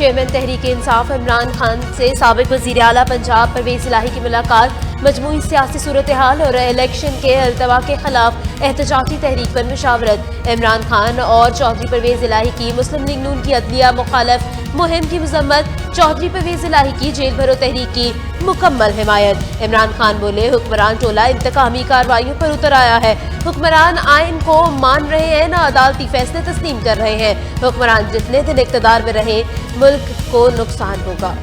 Chairman Tehreek Insaf Imran Khan से साबिक वजीर आला पंजाब परवेज इलाही की मुलाकात। मजमूई सियासी सूरत हाल और इलेक्शन के अल्तवा के खिलाफ एहतजाजी तहरीक पर मुशावरत। इमरान खान और चौधरी परवेज इलाही की मुस्लिम लीग नून की अदलिया मुखालफ मुहिम की मजम्मत। चौधरी परवेज इलाही की जेल भरो तहरीक की मुकम्मल हिमायत। इमरान खान बोले, हुक्मरान टोला इंतकामी कार्रवाइयों पर उतर आया है। हुक्मरान आइन को मान रहे हैं, न अदालती फैसले तस्लीम कर रहे हैं। हुक्मरान जितने दिन इक़्तिदार में रहे मुल्क को नुकसान होगा।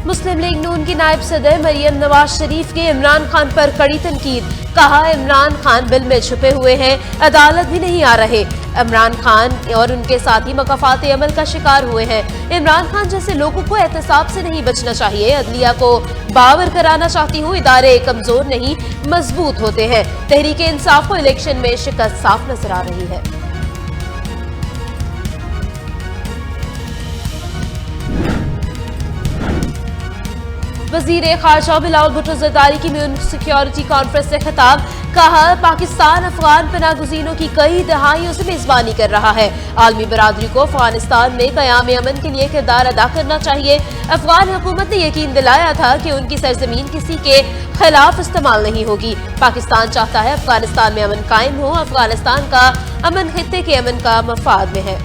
मुस्लिम लीग नून की नायब सदर मरियम नवाज शरीफ के इमरान खान पर कड़ी तनकीद। कहा, इमरान खान बिल में छुपे हुए हैं, अदालत भी नहीं आ रहे। इमरान खान और उनके साथी मकाफात अमल का शिकार हुए हैं। इमरान खान जैसे लोगों को एहतसाब से नहीं बचना चाहिए। अदलिया को बावर कराना चाहती हूँ, इदारे कमजोर नहीं मजबूत होते हैं। तहरीक इंसाफ को इलेक्शन में शिकस्त साफ नजर आ रही है। वजीर खारजा बिलावल भुट्टो जरदारी की म्यून सिक्योरिटी कॉन्फ्रेंस से खिताब। कहा, पाकिस्तान अफगान पनागुज़ीनों की कई दहाइयों से मेजबानी कर रहा है। आलमी बरादरी को अफगानिस्तान में क़याम अमन के लिए किरदार अदा करना चाहिए। अफगान हुकूमत ने यकीन दिलाया था कि उनकी सरजमीन किसी के खिलाफ इस्तेमाल नहीं होगी। पाकिस्तान चाहता है अफगानिस्तान में अमन कायम हो। अफगानिस्तान का अमन खित्ते के अमन का मफाद में है।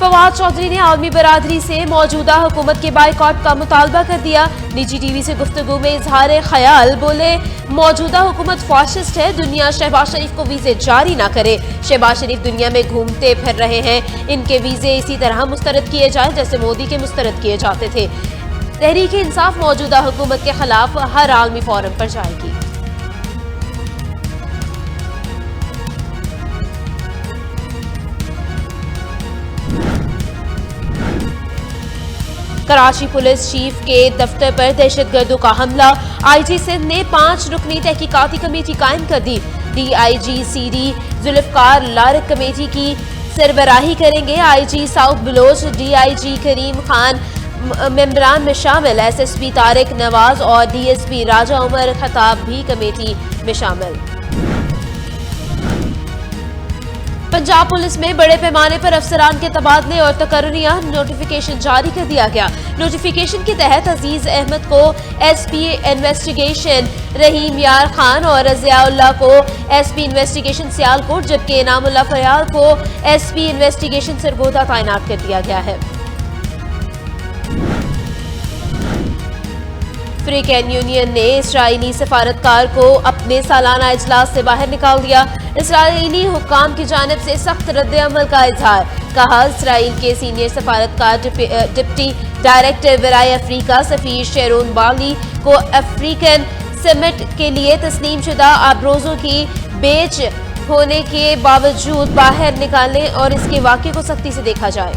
फवाद चौधरी ने आलमी बरादरी से मौजूदा हुकूमत के बाइकॉट का मुतालबा कर दिया। निजी टीवी से गुफ्तगू में इजहार ख्याल। बोले, मौजूदा हुकूमत फाशिस्ट है, दुनिया शहबाज शरीफ को वीजे जारी ना करे। शहबाज शरीफ दुनिया में घूमते फिर रहे हैं, इनके वीजे इसी तरह मुस्तरद किए जाए जैसे मोदी के मुस्तरद किए जाते थे। तहरीक इंसाफ मौजूदा हुकूमत के खिलाफ हर आलमी फोरम पर जाएगी। कराची पुलिस चीफ के दफ्तर पर दहशतगर्दों का हमला। आईजी सिंध ने 5 रुकनी तहकीकाती कमेटी कायम कर दी। डीआईजी सीडी जुल्फकार लारिक कमेटी की सरबराही करेंगे। आईजी साउथ बलोच डीआईजी करीम खान मेंबरान में शामिल। एसएसपी तारिक नवाज और डीएसपी राजा उमर खताब भी कमेटी में शामिल। पंजाब पुलिस में बड़े पैमाने पर अफसरान के तबादले और तकर्रियां। नोटिफिकेशन जारी कर दिया गया। नोटिफिकेशन के तहत अजीज अहमद को एसपी इन्वेस्टिगेशन, रहीम यार खान और रज़ियाउल्लाह को एसपी इन्वेस्टिगेशन सियालकोट, जबकि इनामुल्लाह फयाल को एसपी इन्वेस्टिगेशन सरगोदा तैनात कर दिया गया है। अफ्रीकन यूनियन ने इसराइली सफारतकार को अपने सालाना इजलास से बाहर निकाल दिया। इसराइली हुक्काम की जानिब से सख्त रद्द-ए-अमल का इजहार। कहा, इसराइल के सीनियर सफारतकार डिप्टी डायरेक्टर बराए अफ्रीका सफीर शेरोन बाली को अफ्रीकन समिट के लिए तस्लीम शुदा आबरोजों की बेच होने के बावजूद बाहर निकालने और इसके वाक़े को सख्ती से देखा जाए।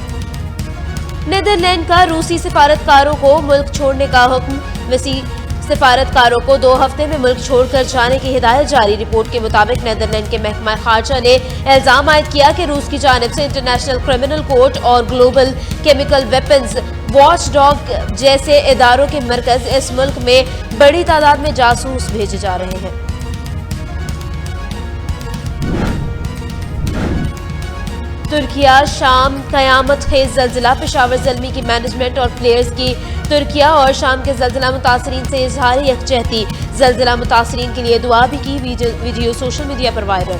नीदरलैंड का रूसी सफारतकारों को मुल्क छोड़ने का हुक्म। वसी सफारतकारों को 2 हफ्ते में मुल्क छोड़कर जाने की हिदायत जारी। रिपोर्ट के मुताबिक नीदरलैंड के महकमा खारजा ने इल्जाम आयद किया कि रूस की जानिब से इंटरनेशनल क्रिमिनल कोर्ट और global chemical weapons watch dog जैसे इदारों के मरकज इस मुल्क में बड़ी तादाद में जासूस भेजे जा रहे हैं। तुर्किया शाम कयामत खेज जल्जिला। पेशावर ज़ल्मी की मैनेजमेंट और प्लेयर्स की तुर्किया और शाम के जल्जिला मुतासरीन से इजहार यकजहती। जल्जिला मुतासरीन के लिए दुआ भी की। Video social media viral viral.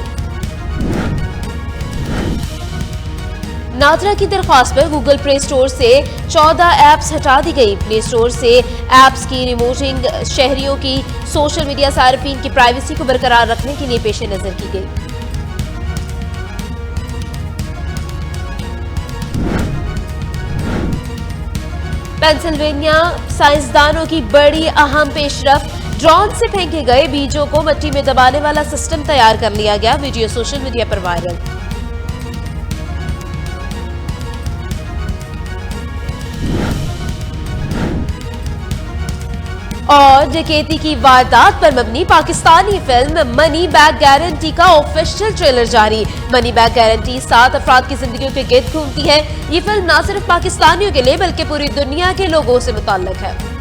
NADRA की दरख्वास्त पर गूगल प्ले स्टोर से 14 ऐप्स हटा दी गई। प्ले स्टोर से ऐप्स की रिमूविंग शहरियों की सोशल मीडिया सार्फिन की प्राइवेसी को बरकरार रखने के लिए पेश नजर की गई। पेंसिल्वेनिया साइंसदानों की बड़ी अहम पेशरफ। ड्रोन से फेंके गए बीजों को मिट्टी में दबाने वाला सिस्टम तैयार कर लिया गया। वीडियो सोशल मीडिया पर वायरल। और डकैती की वारदात पर मबनी Pakistani film money back guarantee का ऑफिशियल ट्रेलर जारी। मनी बैक गारंटी 7 अफराद की जिंदगियों के गिर्द घूमती है। ये फिल्म न सिर्फ पाकिस्तानियों के लिए बल्कि पूरी दुनिया के लोगों से मुताल्लिक है।